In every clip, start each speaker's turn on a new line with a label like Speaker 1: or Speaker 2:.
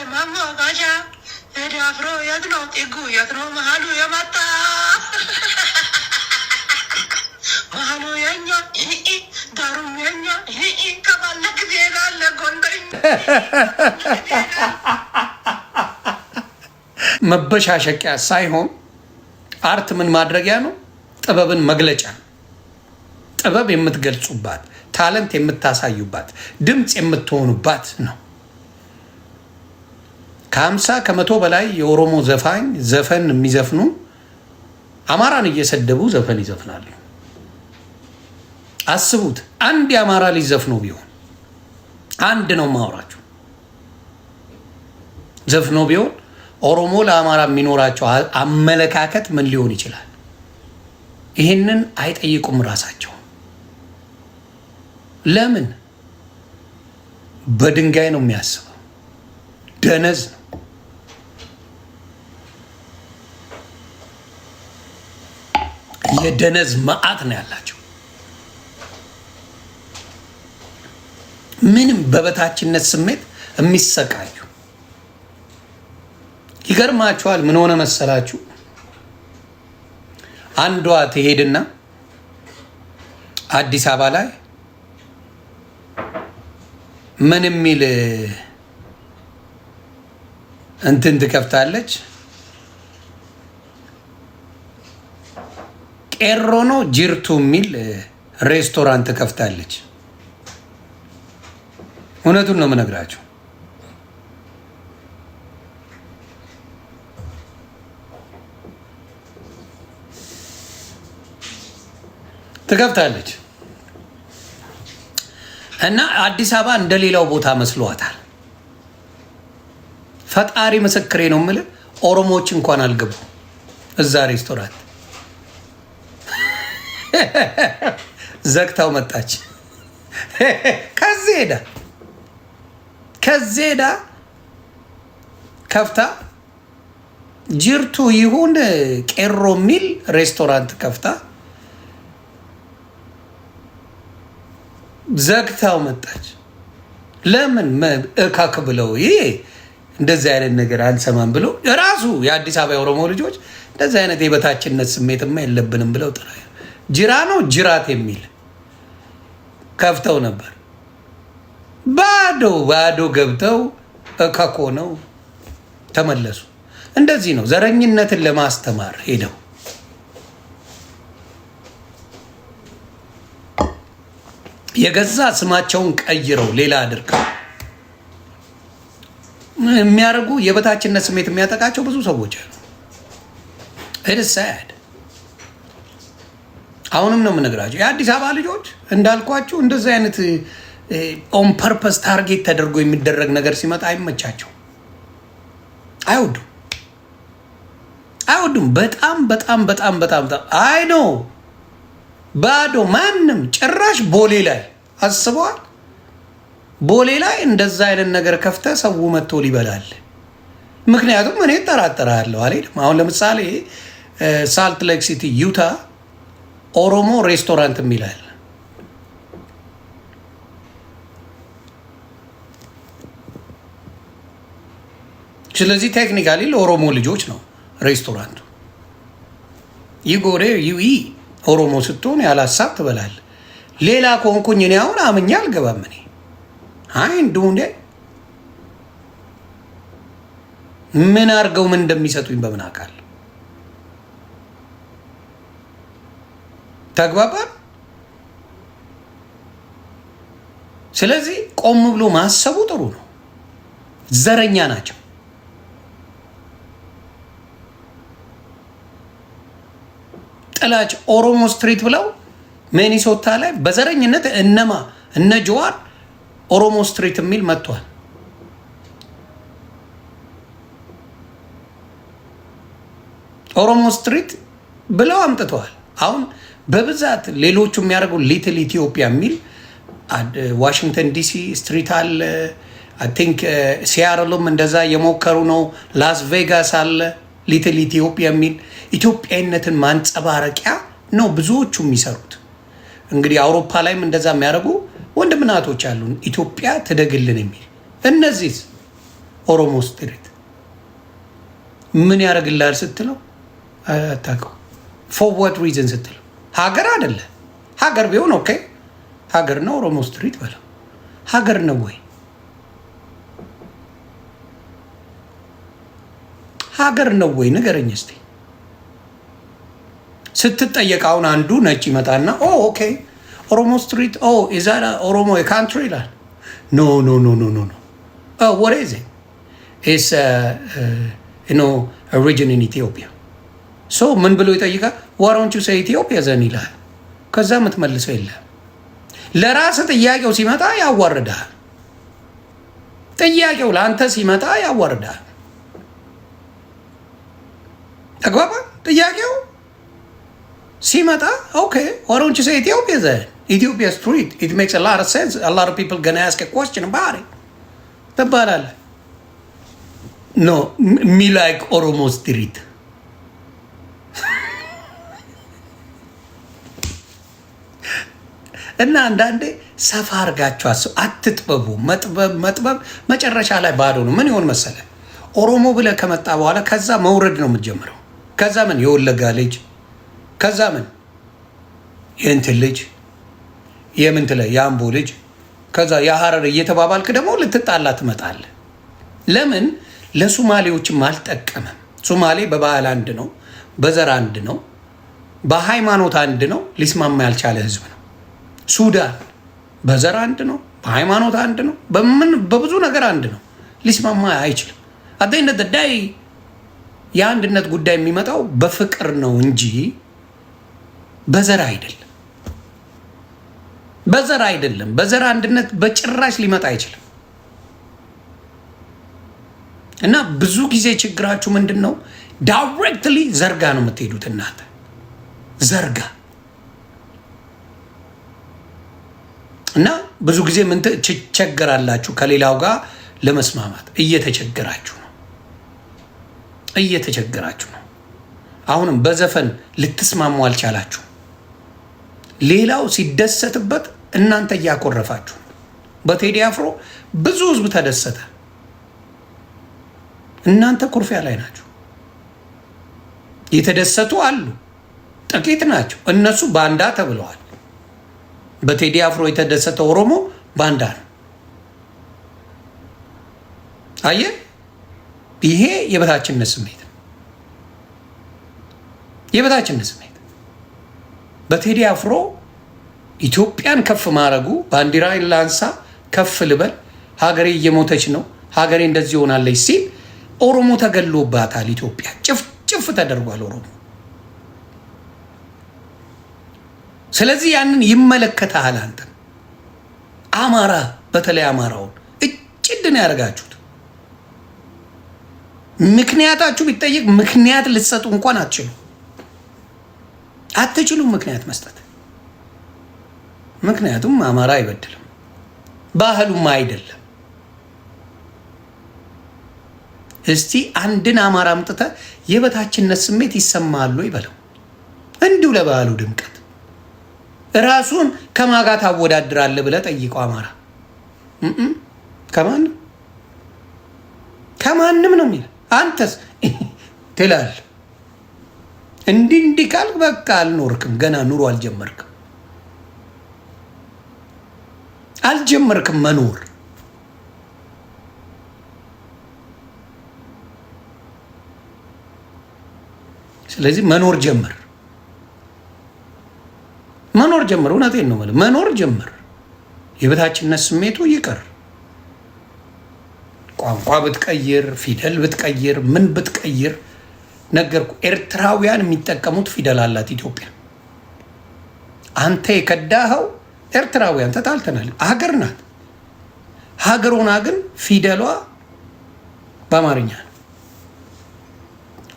Speaker 1: ማሞ ጋሻ ዳፍሮ የት ነው ጢጉ የት ነው መሀሉ የመጣ መሀሉ የኛ ዳሩም የኛ ከባለክ ዜናለ ጎንደኝ መበሻሸቂያ ሳይሆን አርት ምን ማድረጊያ ነው? ጥበብን መግለጫ፣ ጥበብ የምትገልጹባት፣ ታለንት የምታሳዩባት፣ ድምፅ የምትሆኑባት ነው። ከ50 ከመቶ በላይ የኦሮሞ ዘፈን የሚዘፍኑ አማራን እየሰደቡ ዘፈን ይዘፍናሉ። አስቡት፣ አንድ የአማራ ልጅ ዘፍኖ ቢሆን አንድ ነው ማውራችሁ ዘፍኖ ቢሆን ኦሮሞ ለአማራ የሚኖራቸው አመለካከት ምን ሊሆን ይችላል? ይህንን አይጠይቁም ራሳቸው። ለምን? በድንጋይ ነው የሚያስበው። ደነዝ ነው። የደነዝ መዓት ነው ያላቸው። ምንም በበታችነት ስሜት የሚሰቃዩ ይገርማችኋል። ምን ሆነ መሰላችሁ? አንዷ ትሄድና አዲስ አበባ ላይ ምን የሚል እንትን ትከፍታለች። ቄሮ ነው ጅርቱ የሚል ሬስቶራንት ትከፍታለች። እውነቱን ነው የምነግራችሁ። ትከፍታለች እና አዲስ አበባ እንደሌላው ቦታ መስሏታል። ፈጣሪ ምስክሬ ነው የምልህ፣ ኦሮሞዎች እንኳን አልገቡ እዛ ሬስቶራንት። ዘግታው መጣች። ከዚህ ሄዳ ከፍታ ጅርቱ ይሁን ቄሮ የሚል ሬስቶራንት ከፍታ ዘግታው መጣች። ለምን? እካክ ብለው ይሄ እንደዚህ አይነት ነገር አልሰማም ብለው ራሱ የአዲስ አበባ የኦሮሞ ልጆች እንደዚህ አይነት የበታችነት ስሜትማ የለብንም ብለው ጥራ ጅራ ነው ጅራት የሚል ከፍተው ነበር። ባዶ ገብተው እካኮ ነው ተመለሱ። እንደዚህ ነው ዘረኝነትን ለማስተማር ሄደው የገዛ ስማቸውን ቀይረው ሌላ አድርገው የሚያደርጉ የበታችነት ስሜት የሚያጠቃቸው ብዙ ሰዎች አሉ። እድሳያድ አሁንም ነው የምነግራቸው የአዲስ አበባ ልጆች እንዳልኳችሁ እንደዚህ አይነት ኦን ፐርፐስ ታርጌት ተደርጎ የሚደረግ ነገር ሲመጣ አይመቻቸው፣ አይወዱም። በጣም አይ ነው ባዶ ማንም ጭራሽ ቦሌ ላይ አስበዋል። ቦሌ ላይ እንደዛ አይነት ነገር ከፍተ ሰው መጥቶ ሊበላል። ምክንያቱም እኔ እጠራጠራለሁ አልሄድም። አሁን ለምሳሌ ሳልት ሌክ ሲቲ ዩታ ኦሮሞ ሬስቶራንት የሚላል ስለዚህ ቴክኒካሊ ለኦሮሞ ልጆች ነው ሬስቶራንቱ። ይጎሬ ዩኢ ኦሮሞ ስትሆን ያለ ሀሳብ ትበላል። ሌላ ከሆንኩኝ እኔ አሁን አምኜ አልገባም። እኔ እንዲሁ እንዴ ምን አድርገው ምን እንደሚሰጡኝ በምን አውቃለሁ? ተግባባን። ስለዚህ ቆም ብሎ ማሰቡ ጥሩ ነው። ዘረኛ ናቸው። ጥላች ኦሮሞ ስትሪት ብለው ሚኒሶታ ላይ በዘረኝነት እነ ጀዋር ኦሮሞ ስትሪት የሚል መጥቷል። ኦሮሞ ስትሪት ብለው አምጥተዋል። አሁን በብዛት ሌሎቹ የሚያደርጉ ሊትል ኢትዮጵያ የሚል ዋሽንግተን ዲሲ ስትሪት አለ። አይ ቲንክ ሲያትልም እንደዛ እየሞከሩ ነው። ላስ ቬጋስ አለ ሊትል ኢትዮጵያ የሚል ኢትዮጵያዊነትን ማንጸባረቂያ ነው ብዙዎቹ የሚሰሩት። እንግዲህ አውሮፓ ላይም እንደዛ የሚያደርጉ ወንድምናቶች አሉ። ኢትዮጵያ ትደግልን የሚል እነዚህ ኦሮሞ ስትሪት ምን ያደርግልሃል ስትለው አታውቀው። ፎር ዋት ሪዝን ስትለው ሀገር አይደለ። ሀገር ቢሆን ኦኬ ሀገር ነው። ኦሮሞ ስትሪት በለው ሀገር ነው ወይ? ሀገር ነው ወይ ንገረኝ እስቲ። ስትጠየቅ አሁን አንዱ ነጭ ይመጣና ኦኬ ኦሮሞ ስትሪት ኢዛ ኦሮሞ ካንትሪ ይላል። ኖ ኖ ኖ ኖ ኖ what is it? It's origin in Ethiopia. So ምን ብሎ ይጠይቃል? why don't you say Ethiopia ዘን ይላል። ከዛ የምትመልሰው የለም። ለራስ ጥያቄው ሲመጣ ያዋርዳል። ጥያቄው ለአንተ ሲመጣ ያዋርዳል። ተግባባ? ጥያቄው ሲመጣ ኦኬ why don't you say Ethiopia then? Ethiopia street, it makes a lot of sense. A lot of people gonna ask a question about it. ትባላለህ። ኖ ሚ ላይክ ኦሮሞ ስትሪት እና አንዳንዴ ሰፋ አድርጋችሁ አስቡ። አትጥበቡ። መጥበብ መጨረሻ ላይ ባዶ ነው። ምን ይሆን መሰለ ኦሮሞ ብለህ ከመጣ በኋላ ከዛ መውረድ ነው የምትጀምረው። ከዛ ምን የወለጋ ልጅ፣ ከዛ ምን የእንትን ልጅ፣ የምንት ላይ የአምቦ ልጅ፣ ከዛ የሐረር እየተባባልክ ደግሞ ልትጣላ ትመጣለህ። ለምን ለሶማሌዎችም አልጠቀመም። ሶማሌ በባህል አንድ ነው፣ በዘር አንድ ነው፣ በሃይማኖት አንድ ነው። ሊስማማ ያልቻለ ህዝብ ነው። ሱዳን በዘር አንድ ነው፣ በሃይማኖት አንድ ነው፣ በብዙ ነገር አንድ ነው። ሊስማማ አይችልም። አደይነት ዳይ የአንድነት ጉዳይ የሚመጣው በፍቅር ነው እንጂ በዘር አይደለም። በዘር አይደለም። በዘር አንድነት በጭራሽ ሊመጣ አይችልም። እና ብዙ ጊዜ ችግራችሁ ምንድን ነው? ዳይሬክትሊ ዘርጋ ነው የምትሄዱት። እናንተ ዘርጋ እና ብዙ ጊዜ ምን ትቸገራላችሁ? ከሌላው ጋር ለመስማማት እየተቸገራችሁ ነው። አሁንም በዘፈን ልትስማሙ አልቻላችሁ። ሌላው ሲደሰትበት እናንተ እያኮረፋችሁ። በቴዲ አፍሮ ብዙ ህዝብ ተደሰተ፣ እናንተ ኩርፊያ ላይ ናችሁ። የተደሰቱ አሉ፣ ጥቂት ናቸው። እነሱ ባንዳ ተብለዋል። በቴዲ አፍሮ የተደሰተ ኦሮሞ ባንዳ ነው። አየህ፣ ይሄ የበታችነት ስሜት ነው። የበታችነት ስሜት በቴዲ አፍሮ ኢትዮጵያን ከፍ ማድረጉ፣ ባንዲራዬን ላንሳ፣ ከፍ ልበል፣ ሀገሬ እየሞተች ነው፣ ሀገሬ እንደዚህ ሆናለች ሲል ኦሮሞ ተገሎባታል። ኢትዮጵያ ጭፍጭፍ ተደርጓል ኦሮሞ። ስለዚህ ያንን ይመለከታል። አንተ አማራ፣ በተለይ አማራውን እጭድን ያደርጋችሁት። ምክንያታችሁ ቢጠየቅ ምክንያት ልትሰጡ እንኳን አትችሉም ምክንያት መስጠት። ምክንያቱም አማራ አይበድልም፣ ባህሉም አይደለም። እስቲ አንድን አማራ አምጥተህ የበታችነት ስሜት ይሰማሉ ይበለው። እንዲሁ ለባህሉ ድምቀት ራሱን ከማጋት አወዳድራለህ ብለህ ጠይቀው። አማራ ከማንም ነው የሚለው። አንተስ ትላለህ። እንዲህ ካልክ በቃ አልኖርክም፣ ገና ኑሮ አልጀመርክም መኖር። ስለዚህ መኖር ጀምር። እውነቴን ነው የምልህ፣ መኖር ጀምር። የበታችነት ስሜቱ ይቅር። ቋንቋ ብትቀይር፣ ፊደል ብትቀይር፣ ምን ብትቀይር ነገርኩ። ኤርትራውያን የሚጠቀሙት ፊደል አላት ኢትዮጵያ። አንተ የከዳኸው ኤርትራውያን ተጣልተናል። ሀገር ናት። ሀገር ሆና ግን ፊደሏ በአማርኛ ነው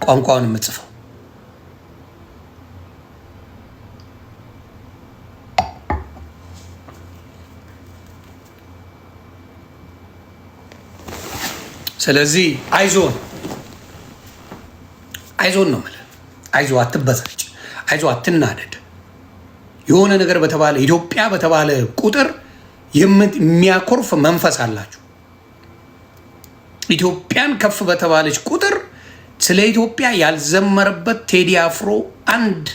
Speaker 1: ቋንቋውን የምትጽፈው። ስለዚህ አይዞን ነው የምልህ። አይዞ፣ አትበሳጭ። አይዞ፣ አትናደድ። የሆነ ነገር በተባለ ኢትዮጵያ በተባለ ቁጥር የሚያኮርፍ መንፈስ አላችሁ። ኢትዮጵያን ከፍ በተባለች ቁጥር ስለ ኢትዮጵያ ያልዘመረበት ቴዲ አፍሮ አንድ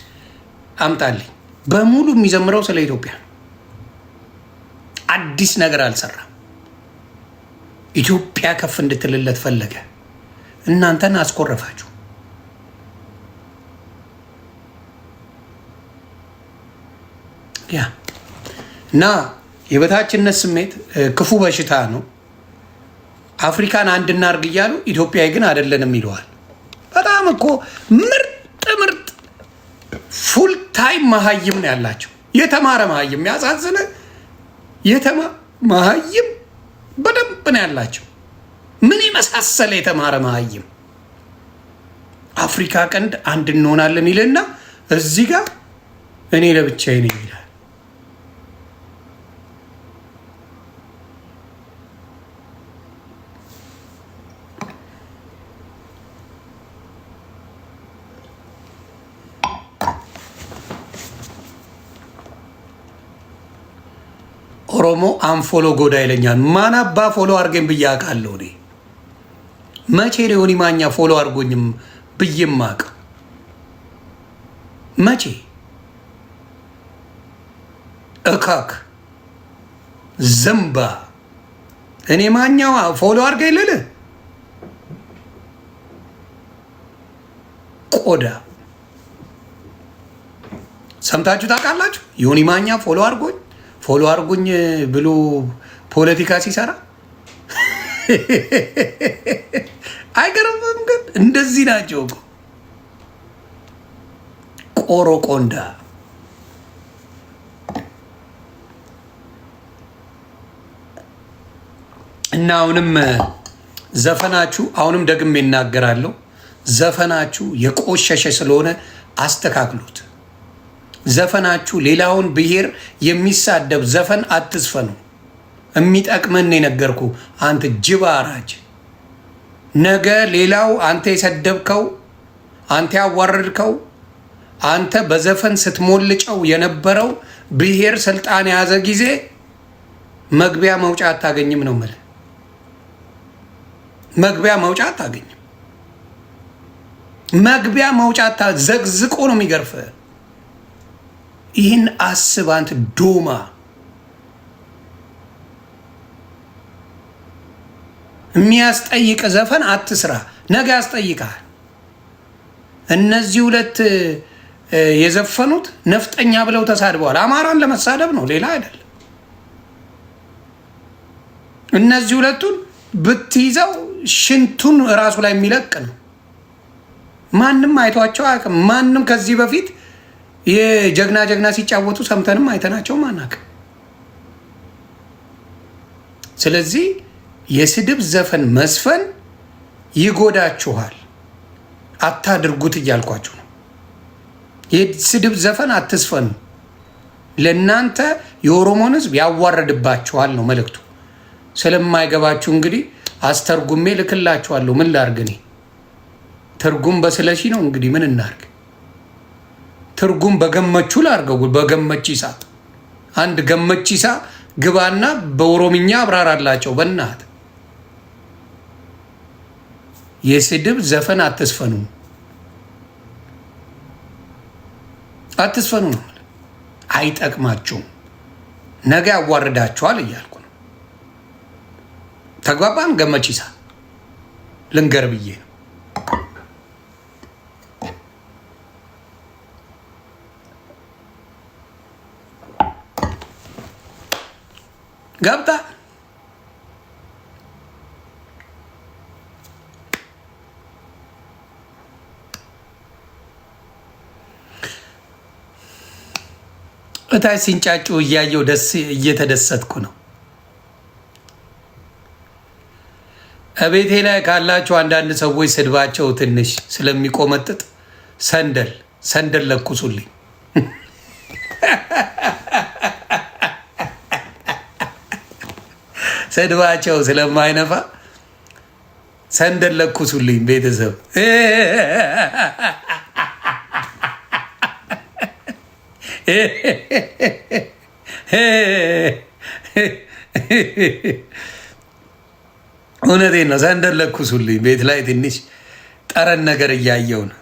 Speaker 1: አምጣልኝ። በሙሉ የሚዘምረው ስለ ኢትዮጵያ፣ አዲስ ነገር አልሰራም። ኢትዮጵያ ከፍ እንድትልለት ፈለገ። እናንተን አስኮረፋችሁ። ያ እና የበታችነት ስሜት ክፉ በሽታ ነው። አፍሪካን አንድ እናርግ እያሉ ኢትዮጵያዊ ግን አይደለንም ይለዋል። በጣም እኮ ምርጥ ፉል ታይም መሀይም ነው ያላቸው። የተማረ መሀይም ያሳዝነ መሀይም በደንብ ነው ያላቸው። ምን የመሳሰለ የተማረ መሀይም አፍሪካ ቀንድ አንድ እንሆናለን ይልና እዚህ ጋር እኔ ለብቻዬ ነኝ ይላል። ኦሮሞ አንፎሎ ጎዳ ይለኛል። ማን አባ ፎሎ አርገኝ ብዬ አውቃለሁ እኔ? መቼ ሊሆን ማኛ ፎሎ አርጎኝም ብዬም አውቅ መቼ? እካክ ዘንባ እኔ ማኛው ፎሎ አርገኝ ልል ቆዳ ሰምታችሁ ታውቃላችሁ? ዮኒ ማኛ ፎሎ አርጉኝ ብሎ ፖለቲካ ሲሰራ አይገርምም? ግን እንደዚህ ናቸው እኮ ቆሮቆንዳ። እና አሁንም ዘፈናችሁ አሁንም ደግሜ እናገራለሁ፣ ዘፈናችሁ የቆሸሸ ስለሆነ አስተካክሉት። ዘፈናችሁ ሌላውን ብሔር የሚሳደብ ዘፈን አትስፈኑ። የሚጠቅመን የነገርኩ አንተ ጅባ አራጅ። ነገ ሌላው አንተ የሰደብከው አንተ ያዋረድከው አንተ በዘፈን ስትሞልጨው የነበረው ብሔር ስልጣን የያዘ ጊዜ መግቢያ መውጫ አታገኝም ነው የምልህ። መግቢያ መውጫ አታገኝም። መግቢያ መውጫ ዘግዝቆ ነው የሚገርፍህ። ይህን አስብ አንተ ዶማ። የሚያስጠይቅ ዘፈን አትስራ፣ ነገ ያስጠይቃል። እነዚህ ሁለት የዘፈኑት ነፍጠኛ ብለው ተሳድበዋል። አማራን ለመሳደብ ነው፣ ሌላ አይደለም። እነዚህ ሁለቱን ብትይዘው ሽንቱን እራሱ ላይ የሚለቅ ነው። ማንም አይቷቸው አያውቅም። ማንም ከዚህ በፊት የጀግና ሲጫወቱ ሰምተንም አይተናቸው ማናቅ። ስለዚህ የስድብ ዘፈን መስፈን ይጎዳችኋል፣ አታድርጉት እያልኳችሁ ነው። የስድብ ዘፈን አትስፈኑ። ለእናንተ የኦሮሞን ሕዝብ ያዋረድባችኋል ነው መልእክቱ። ስለማይገባችሁ እንግዲህ አስተርጉሜ ልክላችኋለሁ። ምን ላርግ እኔ? ትርጉም በስለሺ ነው እንግዲህ ምን እናርግ? ትርጉም በገመቹ ላርገው። በገመቺሳ አንድ ገመቺሳ ግባና በኦሮምኛ አብራራላቸው በእናት። የስድብ ዘፈን አትስፈኑ ነው። አይጠቅማችሁም፣ ነገ ያዋርዳችኋል እያልኩ ነው። ተግባባን? ገመቺሳ ልንገር ብዬ ነው። ገብታ እታይ ሲንጫጩ እያየው እየተደሰትኩ ነው። እቤቴ ላይ ካላችሁ አንዳንድ ሰዎች ስድባቸው ትንሽ ስለሚቆመጥጥ ሰንደል ለኩሱልኝ። ስድባቸው ስለማይነፋ ሰንደል ለኩሱልኝ ቤተሰብ። እውነቴን ነው። ሰንደል ለኩሱልኝ። ቤት ላይ ትንሽ ጠረን ነገር እያየው ነው።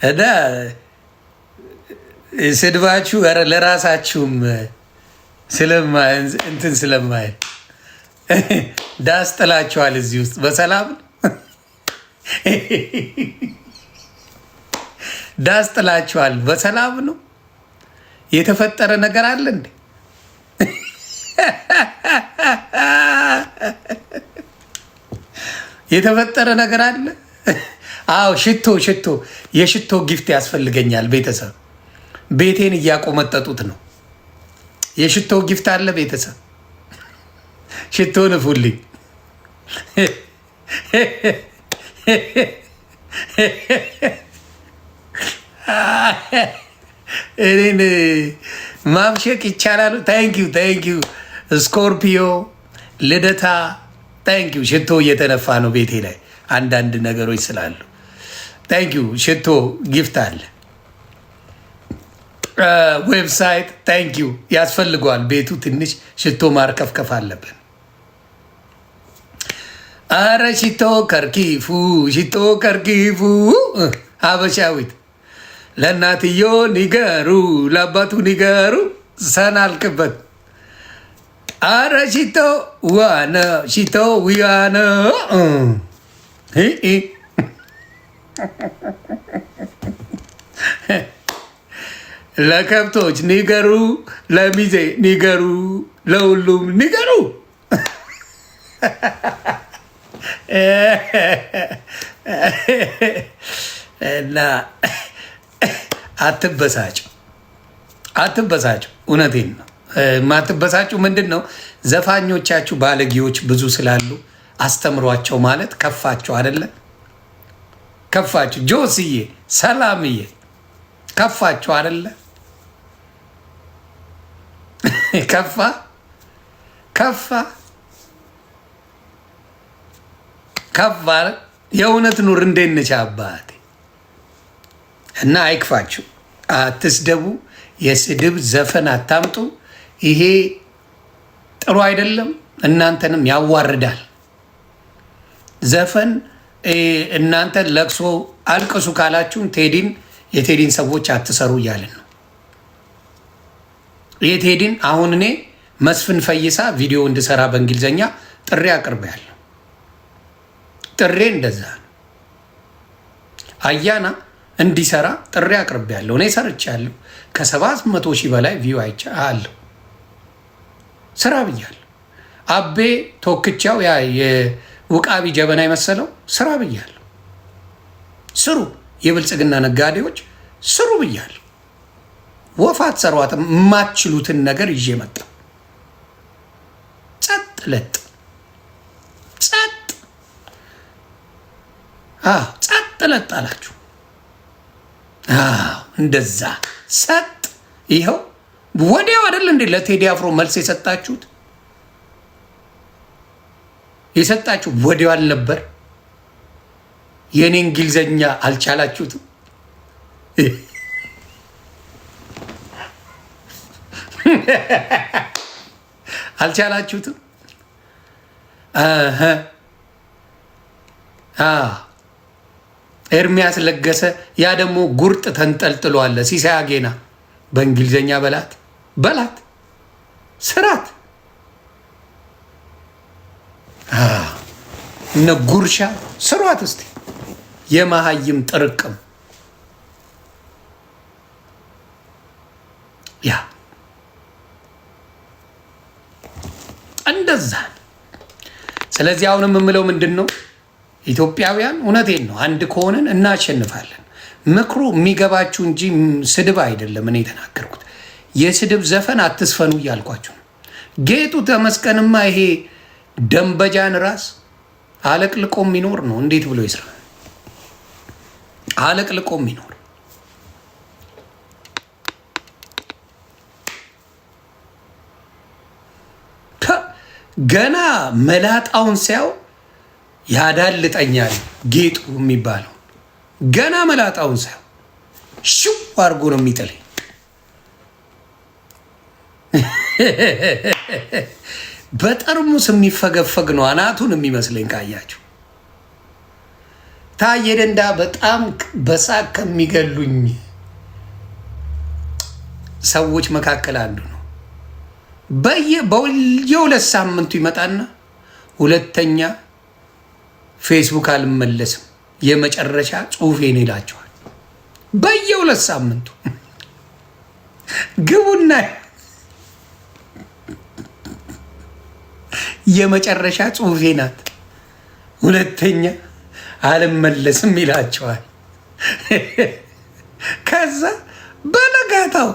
Speaker 1: እና ስድባችሁ ኧረ ለራሳችሁም እንትን ስለማይል ዳስ ጥላችኋል። እዚህ ውስጥ በሰላም ዳስ ጥላችኋል። በሰላም ነው። የተፈጠረ ነገር አለ እንዴ? የተፈጠረ ነገር አለ? አዎ፣ ሽቶ የሽቶ ጊፍት ያስፈልገኛል። ቤተሰብ ቤቴን እያቆመጠጡት ነው። የሽቶ ጊፍት አለ ቤተሰብ፣ ሽቶ ንፉልኝ። እኔን ማምሸቅ ይቻላሉ። ታንኪዩ ስኮርፒዮ ልደታ ታንኪዩ። ሽቶ እየተነፋ ነው ቤቴ ላይ አንዳንድ ነገሮች ስላሉ ታንኪዩ። ሽቶ ጊፍት አለ። ዌብሳይት ታንኪዩ ያስፈልገዋል። ቤቱ ትንሽ ሽቶ ማርከፍከፍ አለብን። አረ ሽቶ ከርኪፉ ሀበሻዊት ለእናትዮ ንገሩ፣ ለአባቱ ንገሩ። ሰን አልክበት። አረ ሽቶ ዋነ ለከብቶች ንገሩ፣ ለሚዜ ንገሩ፣ ለሁሉም ንገሩ። እና አትበሳጩ። እውነቴን ነው። ማትበሳጩ ምንድን ነው? ዘፋኞቻችሁ ባለጌዎች ብዙ ስላሉ አስተምሯቸው ማለት ከፋቸው አይደለ? ከፋችሁ። ጆስዬ ሰላምዬ ከፋችሁ አይደለ? ከፋ የእውነት ኑር። እንዴት ነሽ አባቴ? እና አይክፋችሁ፣ አትስደቡ፣ የስድብ ዘፈን አታምጡ። ይሄ ጥሩ አይደለም፣ እናንተንም ያዋርዳል። ዘፈን እናንተ ለቅሶ አልቅሱ ካላችሁን የቴዲን ሰዎች አትሰሩ እያልን ነው። የቴዲን አሁን እኔ መስፍን ፈይሳ ቪዲዮ እንድሰራ በእንግሊዝኛ ጥሪ አቅርቤያለሁ። ጥሬ እንደዛ ነው። አያና እንዲሰራ ጥሪ አቅርቤያለሁ። እኔ ሰርቻለሁ። ከ700,000 በላይ ቪው አለው። ስራ ብያለሁ። አቤ ቶክቻው ያ የውቃቢ ጀበና የመሰለው ስራ ብያለሁ። ስሩ፣ የብልጽግና ነጋዴዎች ስሩ ብያለሁ። ወፋት ሰሯትም የማትችሉትን ነገር ይዤ መጣ። ጸጥ ለጥ አላችሁ። እንደዛ ሰጥ ይኸው ወዲያው አይደል እንዴ ለቴዲ አፍሮ መልስ የሰጣችሁ ወዲያው አልነበር? የኔ እንግሊዘኛ አልቻላችሁትም? አልቻላችሁትም? ኤርሚያስ ለገሰ ያ ደግሞ ጉርጥ ተንጠልጥሎ አለ። ሲሳይ አጌና በእንግሊዘኛ በላት ስራት እነ ጉርሻ ስሯት እስቲ የመሀይም ጥርቅም ያ እንደዛ። ስለዚህ አሁን የምምለው ምንድን ነው? ኢትዮጵያውያን እውነቴን ነው፣ አንድ ከሆንን እናሸንፋለን። ምክሩ የሚገባችሁ እንጂ ስድብ አይደለም። እኔ የተናገርኩት የስድብ ዘፈን አትስፈኑ እያልኳቸው። ጌጡ ተመስገንማ ይሄ ደንበጃን ራስ አለቅልቆ የሚኖር ነው። እንዴት ብሎ ይስራ? አለቅልቆ የሚኖር ገና መላጣውን ሲያው ያዳልጠኛል። ጌጡ የሚባለው ገና መላጣውን ሲያው ሽው አድርጎ ነው የሚጥለኝ። በጠርሙስ የሚፈገፈግ ነው አናቱን የሚመስለኝ ካያችሁ። ታዬ ደንዳ በጣም በሳቅ ከሚገሉኝ ሰዎች መካከል አንዱ ነው። በየሁለት ሳምንቱ ይመጣና ሁለተኛ ፌስቡክ አልመለስም የመጨረሻ ጽሁፌን ይላቸዋል። በየሁለት ሳምንቱ ግቡና የመጨረሻ ጽሁፌ ናት፣ ሁለተኛ አልመለስም ይላቸዋል። ከዛ በነጋታው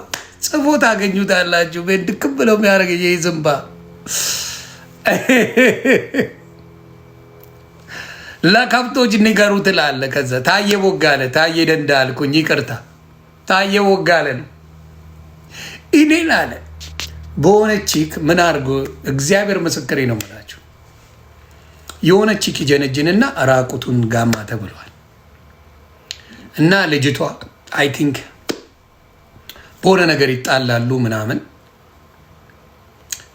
Speaker 1: ጽፎ ታገኙታላችሁ። ድክም ብለው የሚያደርግ ዝንባ ለከብቶች ንገሩ ትላለ። ከዛ ታዬ ቦጋለ ታዬ ደንዳ አልኩኝ፣ ይቅርታ ታዬ ቦጋለ ነው። እኔን አለ በሆነ ቺክ ምን አድርጎ እግዚአብሔር ምስክሬ ነው የምላችሁ፣ የሆነ ቺክ ይጀነጅንና ራቁቱን ጋማ ተብሏል። እና ልጅቷ አይ ቲንክ በሆነ ነገር ይጣላሉ ምናምን።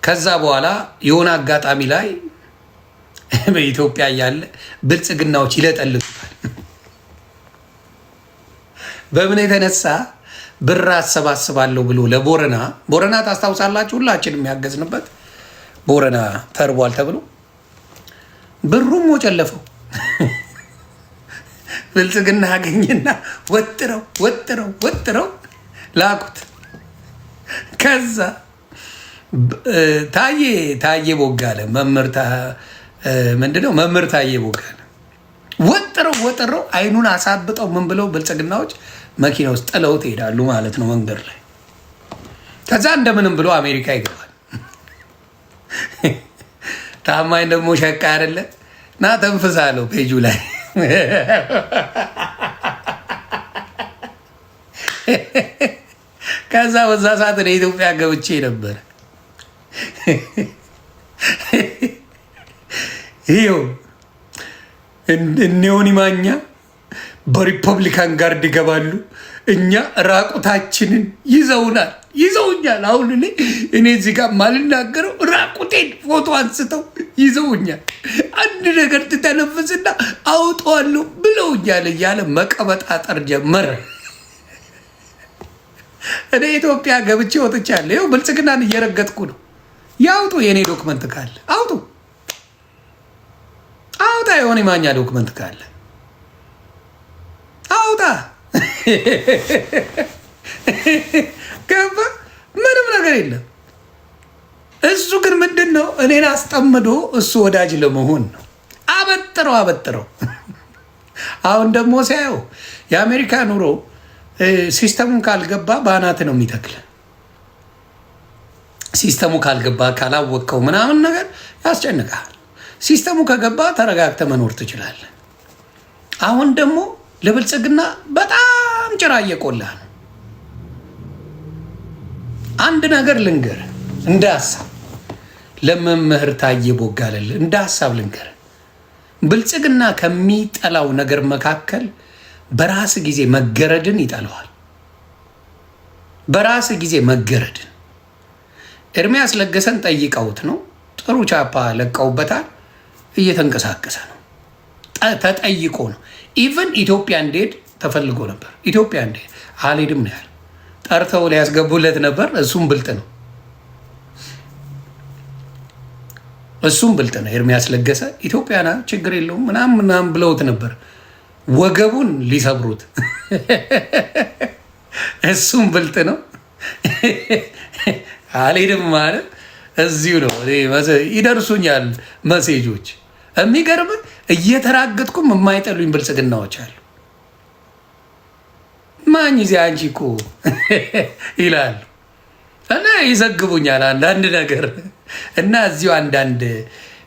Speaker 1: ከዛ በኋላ የሆነ አጋጣሚ ላይ በኢትዮጵያ ያለ ብልጽግናዎች ይለጠልጡታል። በምን የተነሳ ብር አሰባስባለሁ ብሎ ለቦረና ታስታውሳላችሁ? ሁላችን የሚያገዝንበት ቦረና ተርቧል ተብሎ ብሩም ወጨለፈው። ብልጽግና አገኘና ወጥረው ላኩት። ከዛ ታዬ ቦጋለ ምንድነው መምህር ታዬ ቦጋለ ወጥረው አይኑን አሳብጠው ምን ብለው ብልጽግናዎች መኪና ውስጥ ጥለውት ይሄዳሉ ማለት ነው መንገድ ላይ። ከዛ እንደምንም ብሎ አሜሪካ ይገባል። ታማኝ ደግሞ ሸቃ አይደለ ና ተንፍሳለሁ ፔጁ ላይ ከዛ በዛ ሰዓት ለኢትዮጵያ ገብቼ ነበር። ይኸው እኔውን ማኛ በሪፐብሊካን ጋርድ ይገባሉ። እኛ ራቁታችንን ይዘውኛል። አሁን እኔ እዚህ ጋር ማልናገረው ራቁቴን ፎቶ አንስተው ይዘውኛል። አንድ ነገር ትተነፍስና አውጠዋለሁ ብለውኛል እያለ መቀበጣጠር ጀመረ። እኔ ኢትዮጵያ ገብቼ ወጥቻለሁ። ይኸው ብልጽግናን እየረገጥኩ ነው። ያውጡ የእኔ ዶክመንት ካለ አውጡ። የሆነ ማኛ ዶክመንት ካለ አውጣ። ገባ ምንም ነገር የለም። እሱ ግን ምንድን ነው እኔን አስጠምዶ እሱ ወዳጅ ለመሆን ነው። አበጥረው አሁን ደግሞ ሲያየው የአሜሪካ ኑሮ ሲስተሙን ካልገባ በአናት ነው የሚተክል። ሲስተሙ ካልገባ ካላወቅከው ምናምን ነገር ያስጨንቃል። ሲስተሙ ከገባ ተረጋግተ መኖር ትችላለህ። አሁን ደግሞ ለብልጽግና በጣም ጭራ እየቆላ ነው። አንድ ነገር ልንገር፣ እንደ ሀሳብ ለመምህር ታዬ ቦጋለ እንደ ሀሳብ ልንገር፣ ብልጽግና ከሚጠላው ነገር መካከል በራስ ጊዜ መገረድን ይጠላዋል። በራስ ጊዜ መገረድን ኤርሚያስ ለገሰን ጠይቀውት ነው። ጥሩ ቻፓ ለቀውበታል። እየተንቀሳቀሰ ነው። ተጠይቆ ነው። ኢቨን ኢትዮጵያ እንዴት ተፈልጎ ነበር። ኢትዮጵያ እንዴት አልሄድም ነው ያለ። ጠርተው ሊያስገቡለት ነበር። እሱም ብልጥ ነው። ኤርሚያስ ለገሰ ኢትዮጵያና ችግር የለውም ምናምን ብለውት ነበር። ወገቡን ሊሰብሩት። እሱም ብልጥ ነው። አልሄድም ማለት እዚሁ ነው። ይደርሱኛል መሴጆች። የሚገርም እየተራገጥኩም የማይጠሉኝ ብልጽግናዎች አሉ። ማኝ ዚ አንቺ እኮ ይላሉ። እና ይዘግቡኛል አንዳንድ ነገር እና እዚሁ አንዳንድ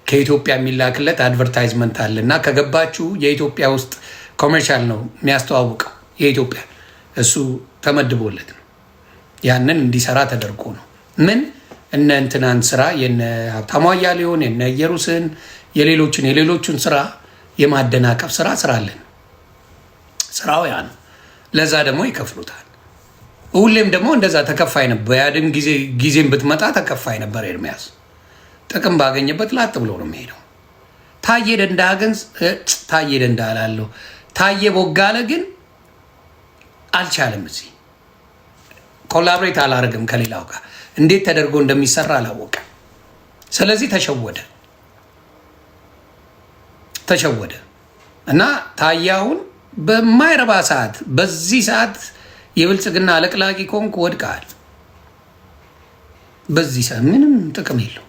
Speaker 1: ከኢትዮጵያ የሚላክለት አድቨርታይዝመንት አለ እና ከገባችሁ የኢትዮጵያ ውስጥ ኮሜርሻል ነው የሚያስተዋውቀው የኢትዮጵያ እሱ ተመድቦለት ነው ያንን እንዲሰራ ተደርጎ ነው። ምን እነ እንትናን ስራ የነ ሀብታሙ አያሌውን የነ ኢየሩስን የሌሎቹን ስራ የማደናቀፍ ስራ ስራለን። ስራው ያ ነው። ለዛ ደግሞ ይከፍሉታል። ሁሌም ደግሞ እንደዛ ተከፋይ ነበር። ያድም ጊዜም ብትመጣ ተከፋይ ነበር ኤርሚያስ። ጥቅም ባገኘበት ላጥ ብሎ ነው የሚሄደው። ታየ ደንዳ ግን ታየ ደንዳ አላለሁ ታየ ቦጋለ ግን አልቻለም። እዚህ ኮላብሬት አላደርግም ከሌላው ጋር እንዴት ተደርጎ እንደሚሰራ አላወቀም። ስለዚህ ተሸወደ እና ታያውን በማይረባ ሰዓት በዚህ ሰዓት የብልጽግና አለቅላቂ ኮንክ ወድቃል። በዚህ ሰዓት ምንም ጥቅም የለው።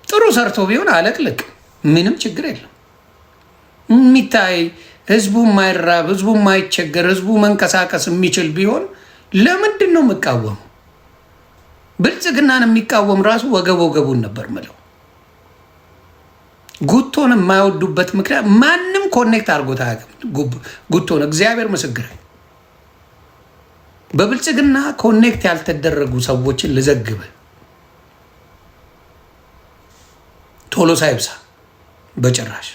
Speaker 1: ጥሩ ሰርቶ ቢሆን አለቅልቅ ምንም ችግር የለው። የሚታይ ህዝቡ የማይራብ ህዝቡ የማይቸገር ህዝቡ መንቀሳቀስ የሚችል ቢሆን ለምንድን ነው የምቃወሙ? ብልጽግናን የሚቃወም ራሱ ወገቡን ነበር ምለው። ጉቶን የማይወዱበት ምክንያት ማንም ኮኔክት አድርጎት አያውቅም። ጉቶን እግዚአብሔር ምስክር በብልጽግና ኮኔክት ያልተደረጉ ሰዎችን ልዘግብ ቶሎሳ ይብሳ በጭራሽ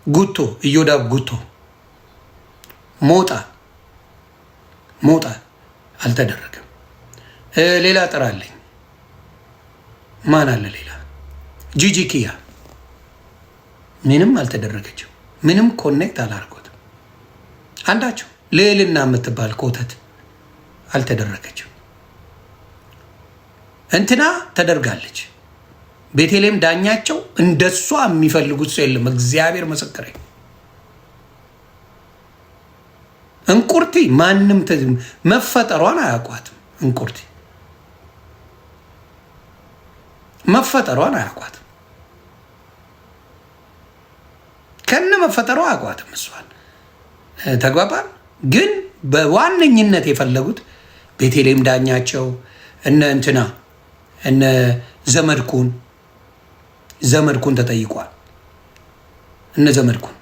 Speaker 1: ጉቶ እዮዳብ ጉቶ ሞጣ አልተደረገም። ሌላ ጥራለኝ ማን አለ ሌላ? ጂጂ ኪያ ምንም አልተደረገችው። ምንም ኮኔክት አላርጎትም አንዳቸው። ልዕልና የምትባል ኮተት አልተደረገችው። እንትና ተደርጋለች። ቤተልሔም ዳኛቸው እንደሷ የሚፈልጉት ሰው የለም። እግዚአብሔር ምስክሬ። እንቁርቲ ማንም መፈጠሯን አያውቋትም። እንቁርቲ መፈጠሯን አያውቋትም። ከነ መፈጠሯ አያውቋትም። እሷን ተግባባን። ግን በዋነኝነት የፈለጉት ቤተልሔም ዳኛቸው እነ እንትና እነ ዘመድኩን ተጠይቋል። እነ ዘመድኩን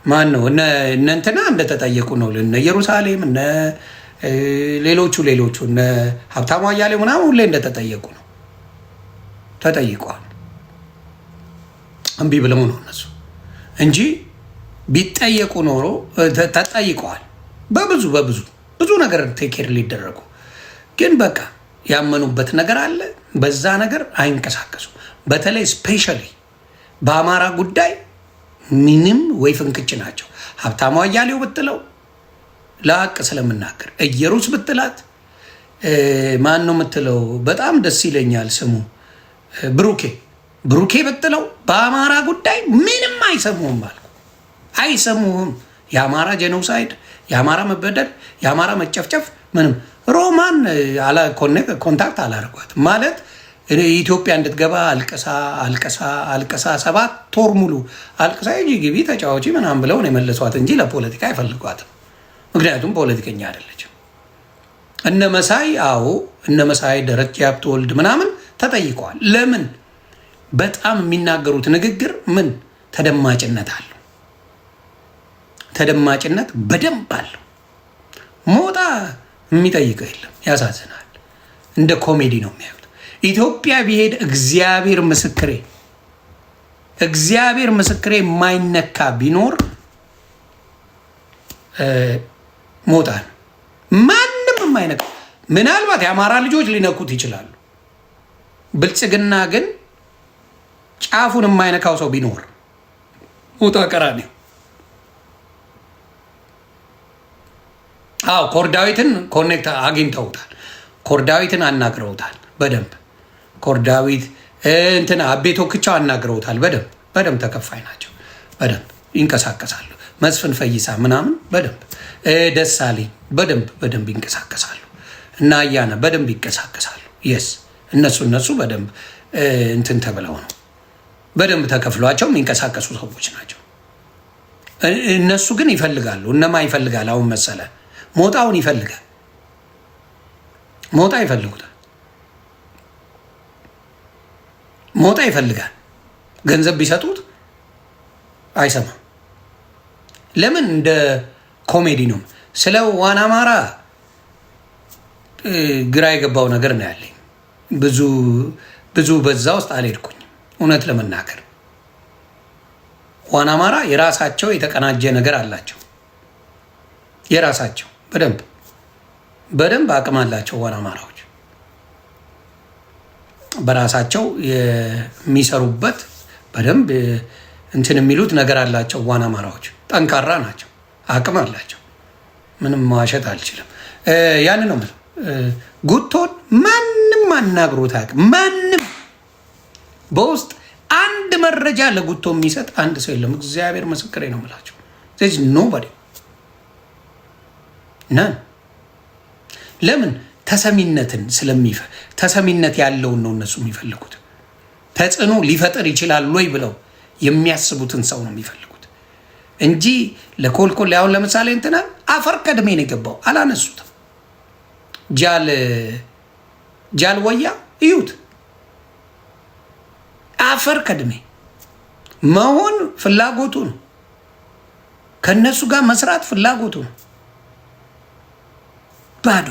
Speaker 1: ማን ነው እነ እንትና እንደተጠየቁ ነው። እነ ኢየሩሳሌም እነ ሌሎቹ እነ ሀብታሙ አያሌው ምናምን ሁሌ እንደተጠየቁ ነው። ተጠይቋል። እምቢ ብለው ነው እነሱ እንጂ ቢጠየቁ ኖሮ ተጠይቀዋል። በብዙ ነገር ቴኬር ሊደረጉ ግን በቃ ያመኑበት ነገር አለ። በዛ ነገር አይንቀሳቀሱ። በተለይ ስፔሻሊ በአማራ ጉዳይ ምንም ወይ ፍንክች ናቸው። ሀብታሙ አያሌው ብትለው ለሀቅ ስለምናገር፣ እየሩስ ብትላት ማን ነው የምትለው? በጣም ደስ ይለኛል ስሙ ብሩኬ ብትለው በአማራ ጉዳይ ምንም አይሰሙህም አልኩ። አይሰሙህም። የአማራ ጄኖሳይድ፣ የአማራ መበደል፣ የአማራ መጨፍጨፍ ምንም ሮማን ኮንታክት አላደርጓት ማለት ኢትዮጵያ እንድትገባ አልቀሳ 7 ወር ሙሉ አልቅሳ ግቢ ተጫዋች ምናምን ብለው ነው የመለሷት እንጂ ለፖለቲካ አይፈልጓትም። ምክንያቱም ፖለቲከኛ አይደለችም። እነ መሳይ ደረጃ ሀብተወልድ ምናምን ተጠይቀዋል። ለምን? በጣም የሚናገሩት ንግግር ምን ተደማጭነት አለው። ተደማጭነት በደንብ አለው። ሞጣ የሚጠይቀው የለም። ያሳዝናል። እንደ ኮሜዲ ነው የሚያዩት። ኢትዮጵያ ቢሄድ እግዚአብሔር ምስክሬ የማይነካ ቢኖር ሞጣ ነው። ማንም የማይነካ ምናልባት የአማራ ልጆች ሊነኩት ይችላሉ። ብልጽግና ግን ጫፉን የማይነካው ሰው ቢኖር ሞጣ ቀራኒው። ኮርዳዊትን ኮኔክት አግኝተውታል። ኮርዳዊትን አናግረውታል በደንብ። ኮርዳዊት እንትና አቤቶ ክቻው አናግረውታል በደንብ ተከፋይ ናቸው። በደንብ ይንቀሳቀሳሉ። መስፍን ፈይሳ ምናምን በደንብ ደሳለኝ በደንብ ይንቀሳቀሳሉ። እና አያና በደንብ ይንቀሳቀሳሉ። የስ እነሱ በደንብ እንትን ተብለው ነው በደንብ ተከፍሏቸው የሚንቀሳቀሱ ሰዎች ናቸው። እነሱ ግን ይፈልጋሉ። እነማ ይፈልጋል? አሁን መሰለ ሞጣውን ይፈልጋል። ሞጣ ይፈልጉታል። ሞጣ ይፈልጋል። ገንዘብ ቢሰጡት አይሰማም። ለምን? እንደ ኮሜዲ ነው። ስለ ዋና አማራ ግራ የገባው ነገር ነው ያለኝ። ብዙ በዛ ውስጥ አልሄድኩኝም እውነት ለመናገር። ዋና አማራ የራሳቸው የተቀናጀ ነገር አላቸው። የራሳቸው በደንብ አቅም አላቸው። ዋና አማራዎች በራሳቸው የሚሰሩበት በደንብ እንትን የሚሉት ነገር አላቸው። ዋና አማራዎች ጠንካራ ናቸው፣ አቅም አላቸው። ምንም መዋሸት አልችልም። ያን ነው የምለው። ጉቶን ማንም አናግሮት አያውቅም። ማንም በውስጥ አንድ መረጃ ለጉቶ የሚሰጥ አንድ ሰው የለም። እግዚአብሔር ምስክሬ ነው የምላቸው። ስለዚህ ኖባዲ ነን። ለምን? ተሰሚነትን ተሰሚነት ያለውን ነው እነሱ የሚፈልጉት። ተጽዕኖ ሊፈጥር ይችላል ወይ ብለው የሚያስቡትን ሰው ነው የሚፈልጉት እንጂ ለኮልኮል አሁን ለምሳሌ እንትና አፈር ቀድሜ ነው የገባው፣ አላነሱትም። ጃል ወያ እዩት። አፈር ቀድሜ መሆን ፍላጎቱ ነው። ከነሱ ጋር መስራት ፍላጎቱ ነው። ባዶ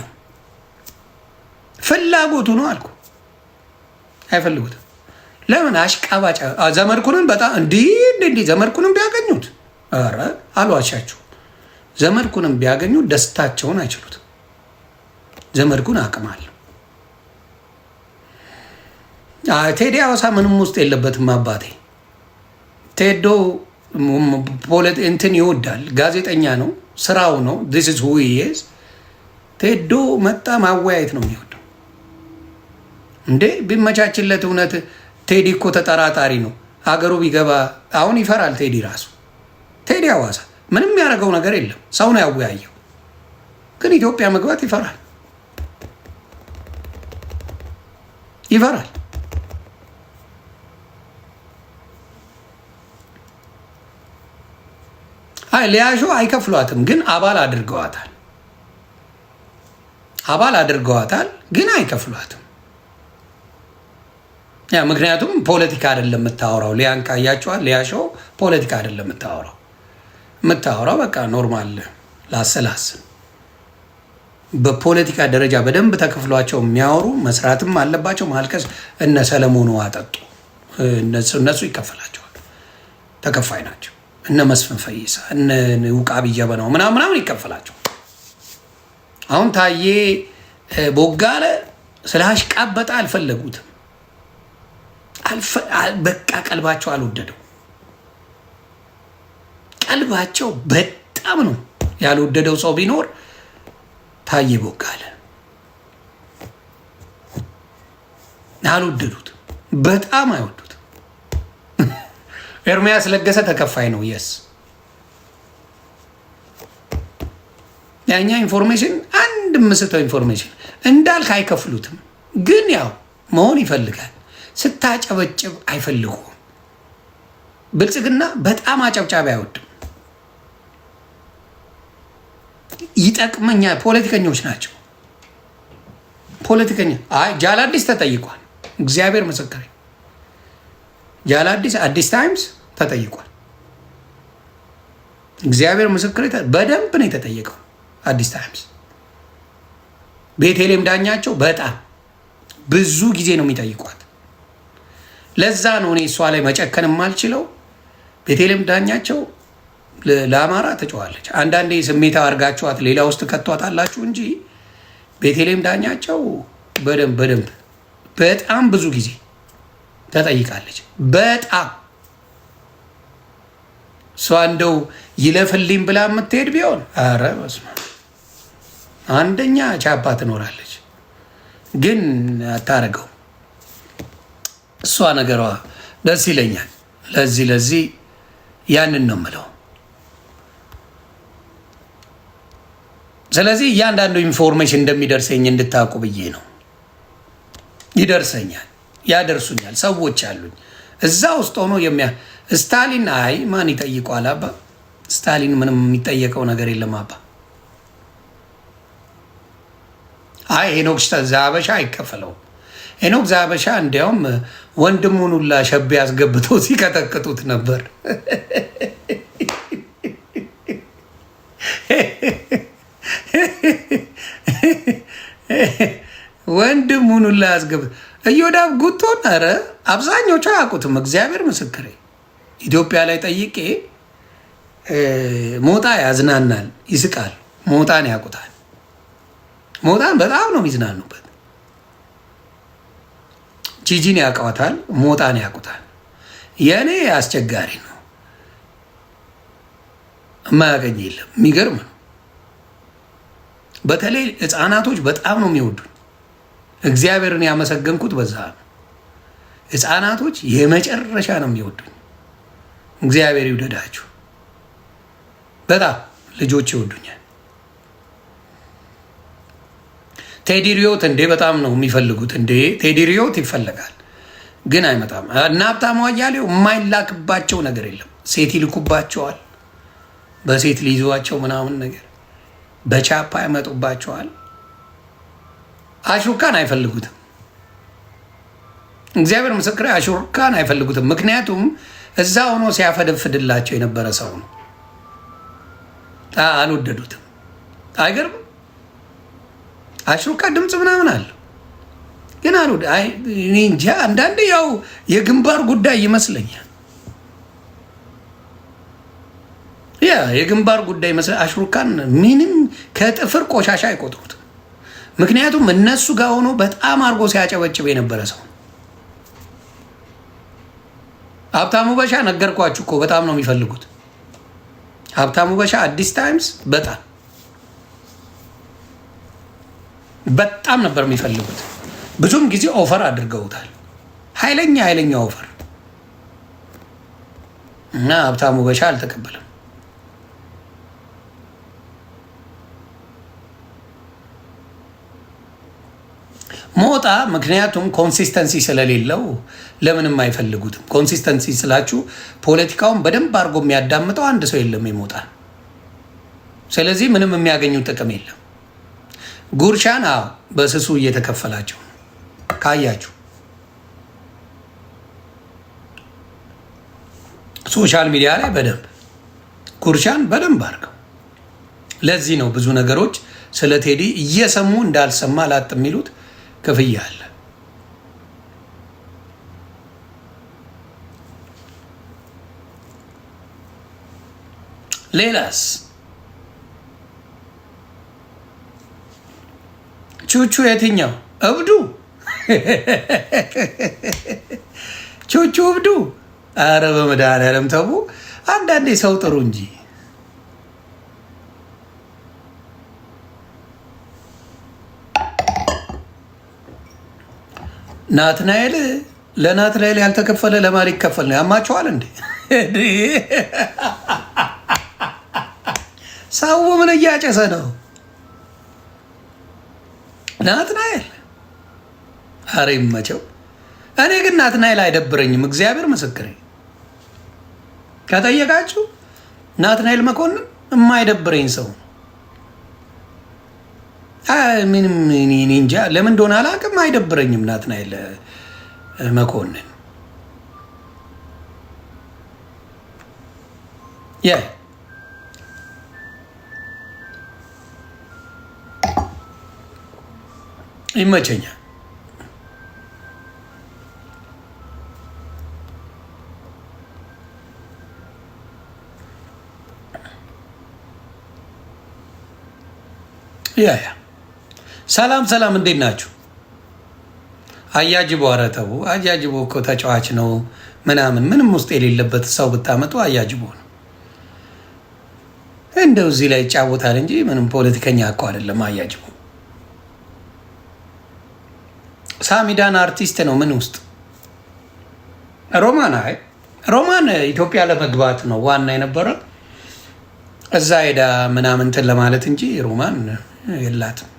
Speaker 1: ፍላጎቱ ነው አልኩ። አይፈልጉትም። ለምን? አሽቃባጭ ዘመድኩንን በጣም እንዲህ ዘመድኩንን ቢያገኙት፣ ኧረ አልዋሻችሁ፣ ዘመድኩንን ቢያገኙት ደስታቸውን አይችሉትም። ዘመድኩን አቅም አለው። ቴዲ አዋሳ ምንም ውስጥ የለበትም። አባቴ ቴዶ እንትን ይወዳል፣ ጋዜጠኛ ነው፣ ስራው ነው። ዚስ ኢዝ ሁ ሂ ኢዝ። ቴዶ መጣ ማወያየት ነው የሚወደው። እንዴ ቢመቻችለት እውነት ቴዲ እኮ ተጠራጣሪ ነው። ሀገሩ ቢገባ አሁን ይፈራል ቴዲ ራሱ። ቴዲ አዋሳ ምንም ያደረገው ነገር የለም። ሰው ነው ያወያየው፣ ግን ኢትዮጵያ መግባት ይፈራል። ሊያሾ አይከፍሏትም፣ ግን አባል አድርገዋታል፣ ግን አይከፍሏትም። ምክንያቱም ፖለቲካ አይደለም የምታወራው። ሊያን ካያቸዋል። ሊያሾ ፖለቲካ አይደለም የምታወራው በቃ ኖርማል ላሰላስን። በፖለቲካ ደረጃ በደንብ ተከፍሏቸው የሚያወሩ መስራትም አለባቸው። ማልቀስ እነ ሰለሞኑ አጠጡ እነሱ ይከፈላቸዋል፣ ተከፋይ ናቸው። እነ መስፍን ፈይሳ እነ ውቃቢ ጀበናው ምናምን ይከፈላቸዋል። አሁን ታዬ ቦጋለ ስለ አሽቃበጣ አልፈለጉትም። በቃ ቀልባቸው አልወደደው። ቀልባቸው በጣም ነው ያልወደደው ሰው ቢኖር ታዬ ቦጋለ። አልወደዱት፣ በጣም አይወዱት። ኤርሚያስ ለገሰ ተከፋይ ነው። የስ ያኛ ኢንፎርሜሽን አንድ ምስተው ኢንፎርሜሽን እንዳልክ አይከፍሉትም፣ ግን ያው መሆን ይፈልጋል። ስታጨበጭብ አይፈልጉም። ብልጽግና በጣም አጨብጫቢ አይወድም። ይጠቅመኛ ፖለቲከኞች ናቸው። ጃላዲስ ተጠይቋል። እግዚአብሔር ምስክሬ፣ ጃላዲስ አዲስ ታይምስ ተጠይቋል። እግዚአብሔር ምስክሬ፣ በደንብ ነው የተጠየቀው። አዲስ ታይምስ ቤተልሔም ዳኛቸው በጣም ብዙ ጊዜ ነው የሚጠይቋት። ለዛ ነው እኔ እሷ ላይ መጨከን የማልችለው። ቤተልሔም ዳኛቸው ለአማራ ተጫዋለች። አንዳንዴ ስሜታ አድርጋችኋት ሌላ ውስጥ ከቷታላችሁ እንጂ ቤተልሔም ዳኛቸው በደንብ በጣም ብዙ ጊዜ ተጠይቃለች። በጣም እሷ እንደው ይለፍልኝ ብላ የምትሄድ ቢሆን ኧረ በስመ አብ አንደኛ ቻፓ ትኖራለች፣ ግን አታረገው። እሷ ነገሯ ደስ ይለኛል። ለዚህ ያንን ነው የምለው። ስለዚህ እያንዳንዱ ኢንፎርሜሽን እንደሚደርሰኝ እንድታውቁ ብዬ ነው። ይደርሰኛል፣ ያደርሱኛል። ሰዎች አሉኝ እዛ ውስጥ ሆኖ ስታሊን ማን ይጠይቋል? አባ ስታሊን ምንም የሚጠየቀው ነገር የለም አባ። አይ ሄኖክ ዛበሻ አይከፈለውም። ሄኖክ ዛበሻ እንዲያውም ወንድሙን ሁላ ሸቤ አስገብተው ሲቀጠቅጡት ነበር። ወንድሙን ሁላ አስገብተው እዮዳብ ጉቶን። ኧረ አብዛኞቹ አያውቁትም። እግዚአብሔር ምስክሬ ኢትዮጵያ ላይ ጠይቄ ሞጣ ያዝናናል፣ ይስቃል። ሞጣን ያውቁታል። ሞጣን በጣም ነው የሚዝናኑበት። ጂጂን ያውቀዋታል፣ ሞጣን ያውቁታል። የእኔ አስቸጋሪ ነው፣ የማያገኝ የለም። የሚገርም ነው። በተለይ ህፃናቶች በጣም ነው የሚወዱን። እግዚአብሔርን ያመሰገንኩት በዛ ነው። ህፃናቶች የመጨረሻ ነው የሚወዱኝ። እግዚአብሔር ይውደዳችሁ። በጣም ልጆች ይወዱኛል። ቴዲ ሪዮት እንዴ በጣም ነው የሚፈልጉት። እንዴ ቴዲ ሪዮት ይፈለጋል ግን አይመጣም። እና ሀብታሙ አያሌው የማይላክባቸው ነገር የለም። ሴት ይልኩባቸዋል፣ በሴት ሊይዟቸው ምናምን ነገር፣ በቻፓ ያመጡባቸዋል። አሹካን አይፈልጉትም። እግዚአብሔር ምስክሬ አሹካን አይፈልጉትም። ምክንያቱም እዛ ሆኖ ሲያፈደፍድላቸው የነበረ ሰው ነው። አልወደዱትም። አይገርም? አሽሩካ ድምፅ ምናምን አለው ግን እኔ እንጃ። አንዳንዴ ያው የግንባር ጉዳይ ይመስለኛል። ያ የግንባር ጉዳይ ይመስለኛል። አሽሩካን ምንም ከጥፍር ቆሻሻ አይቆጥሩትም። ምክንያቱም እነሱ ጋር ሆኖ በጣም አድርጎ ሲያጨበጭብ የነበረ ሰው። ሀብታሙ በሻ ነገርኳችሁ እኮ በጣም ነው የሚፈልጉት። ሀብታሙ በሻ አዲስ ታይምስ በጣም ነበር የሚፈልጉት። ብዙም ጊዜ ኦፈር አድርገውታል። ኃይለኛ ኦፈር እና ሀብታሙ በሻ አልተቀበለም። ሞጣ ምክንያቱም ኮንሲስተንሲ ስለሌለው ለምንም አይፈልጉትም። ኮንሲስተንሲ ስላችሁ ፖለቲካውን በደንብ አድርጎ የሚያዳምጠው አንድ ሰው የለም የሞጣ። ስለዚህ ምንም የሚያገኙት ጥቅም የለም። ጉርሻን በስሱ እየተከፈላቸው ካያችሁ ሶሻል ሚዲያ ላይ በደንብ ጉርሻን በደንብ አድርገው። ለዚህ ነው ብዙ ነገሮች ስለ ቴዲ እየሰሙ እንዳልሰማ ላጥ የሚሉት ክፍያ አለ። ሌላስ ቹቹ የትኛው እብዱ? ቹቹ እብዱ? አረ በመድኃኒዓለም ተው። አንዳንዴ ሰው ጥሩ እንጂ። ናትናኤል ለናትናኤል ያልተከፈለ ለማን ይከፈል ነው? ያማቸዋል እንዴ? ሰው ምን እያጨሰ ነው? ናትናኤል አረ ይመቸው። እኔ ግን ናትናኤል አይደብረኝም። እግዚአብሔር ምስክሬ። ከጠየቃችሁ ናትናኤል መኮንን የማይደብረኝ ሰው ምንም እንጃ ለምን እንደሆነ አላውቅም። አይደብረኝም ናትናኤል መኮንን። ይመቸኛል። ሰላም እንዴት ናችሁ? አያጅቦ ኧረ ተው። አያጅቦ እኮ ተጫዋች ነው ምንም ውስጥ የሌለበት ሰው ብታመጡ አያጅቦ ነው። እንደው እዚህ ላይ ይጫወታል እንጂ ምንም ፖለቲከኛ እኮ አይደለም አያጅቦ። ሳሚዳን አርቲስት ነው። ምን ውስጥ ሮማን ኢትዮጵያ ለመግባት ነው ዋና የነበረ እዛ ሄዳ ምናምንትን ለማለት እንጂ ሮማን የላትም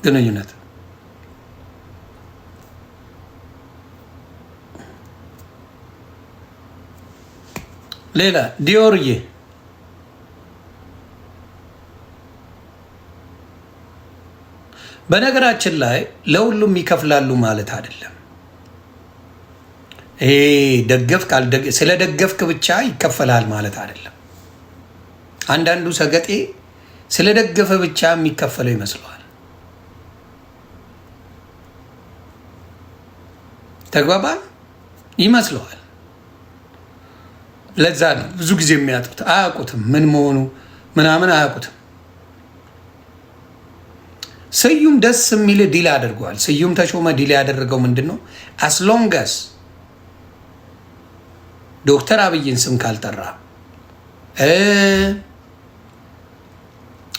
Speaker 1: ግንኙነት። ሌላ ዲዮርዬ በነገራችን ላይ ለሁሉም ይከፍላሉ ማለት አይደለም። ይሄ ደገፍክ ስለደገፍክ ብቻ ይከፈላል ማለት አይደለም። አንዳንዱ ሰገጤ ስለደገፈ ብቻ የሚከፈለው ይመስለዋል። ተግባባን ይመስለዋል። ለዛ ነው ብዙ ጊዜ የሚያጡት። አያውቁትም፣ ምን መሆኑ ምናምን አያውቁትም። ስዩም ደስ የሚል ዲል አድርጓል። ስዩም ተሾመ ዲል ያደረገው ምንድን ነው? አስሎንጋስ ዶክተር አብይን ስም ካልጠራ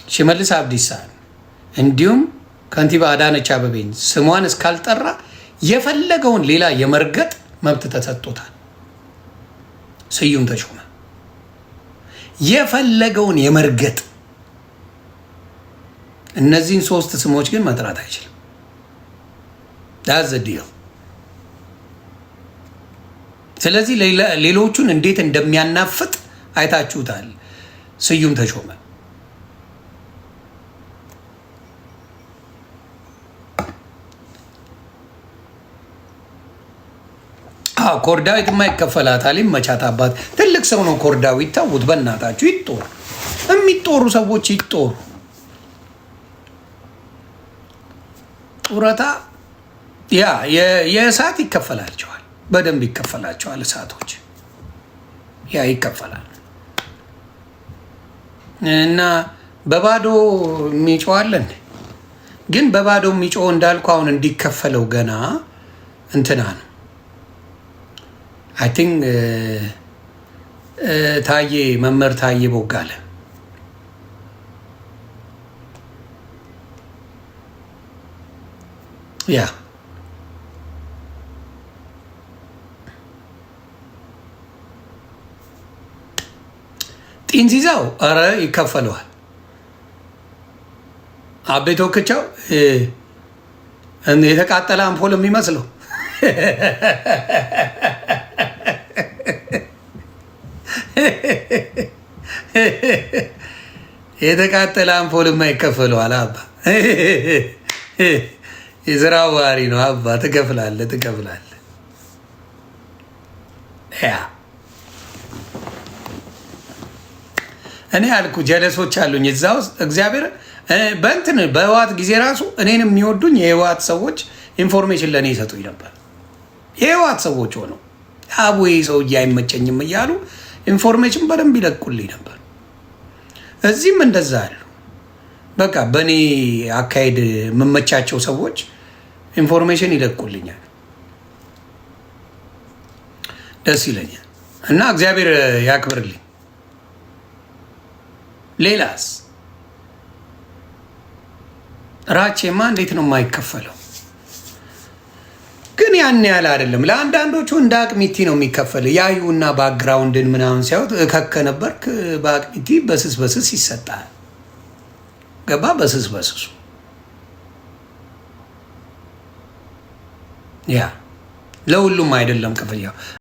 Speaker 1: ሽመልስ አብዲሳን እንዲሁም ከንቲባ አዳነች አበቤን ስሟን እስካልጠራ የፈለገውን ሌላ የመርገጥ መብት ተሰጥቶታል። ስዩም ተሾመ የፈለገውን የመርገጥ እነዚህን ሶስት ስሞች ግን መጥራት አይችልም። ዳዘዲዮ ስለዚህ ሌሎቹን እንዴት እንደሚያናፍጥ አይታችሁታል። ስዩም ተሾመ ኮርዳዊት የማይከፈላታል መቻት አባት ትልቅ ሰው ነው። ኮርዳዊት ተውት በእናታችሁ። ይጦሩ የሚጦሩ ሰዎች ይጦሩ። ጡረታ ያ የእሳት ይከፈላቸዋል፣ በደንብ ይከፈላቸዋል። እሳቶች ያ ይከፈላል እና በባዶ የሚጮዋለን። ግን በባዶ የሚጮው እንዳልኩ አሁን እንዲከፈለው ገና እንትና ነው። አይ ቲንክ ታዬ መምህር ታዬ ቦጋለ ያ ጢንዚዛው ኧረ ይከፈለዋል። አቤት ወክቻው የተቃጠለ አምፖል የሚመስለው የተቃጠለ አምፖልማ ይከፈለዋል። አባ የስራ ባህሪ ነው። አባ ትከፍላለህ። ያ እኔ አልኩ ጀለሶች አሉኝ እዛ ውስጥ እግዚአብሔር በእንትን በህወሓት ጊዜ ራሱ እኔን የሚወዱኝ የህወሓት ሰዎች ኢንፎርሜሽን ለእኔ ይሰጡኝ ነበር። የህወሓት ሰዎች ሆነው አቡ ሰውዬ አይመቸኝም እያሉ ኢንፎርሜሽን በደንብ ይለቁልኝ ነበር። እዚህም እንደዛ አሉ። በቃ በእኔ አካሄድ የምመቻቸው ሰዎች ኢንፎርሜሽን ይለቁልኛል፣ ደስ ይለኛል እና እግዚአብሔር ያክብርልኝ። ሌላስ ራቼማ እንዴት ነው የማይከፈለው? ግን ያን ያህል አይደለም። ለአንዳንዶቹ እንደ አቅሚቲ ነው የሚከፈል። ያዩና ባክግራውንድን ምናምን ሲያዩት እከከ ነበርክ በአቅሚቲ በስስ ይሰጣል። ገባ በስሱ ያ ለሁሉም አይደለም ክፍያው።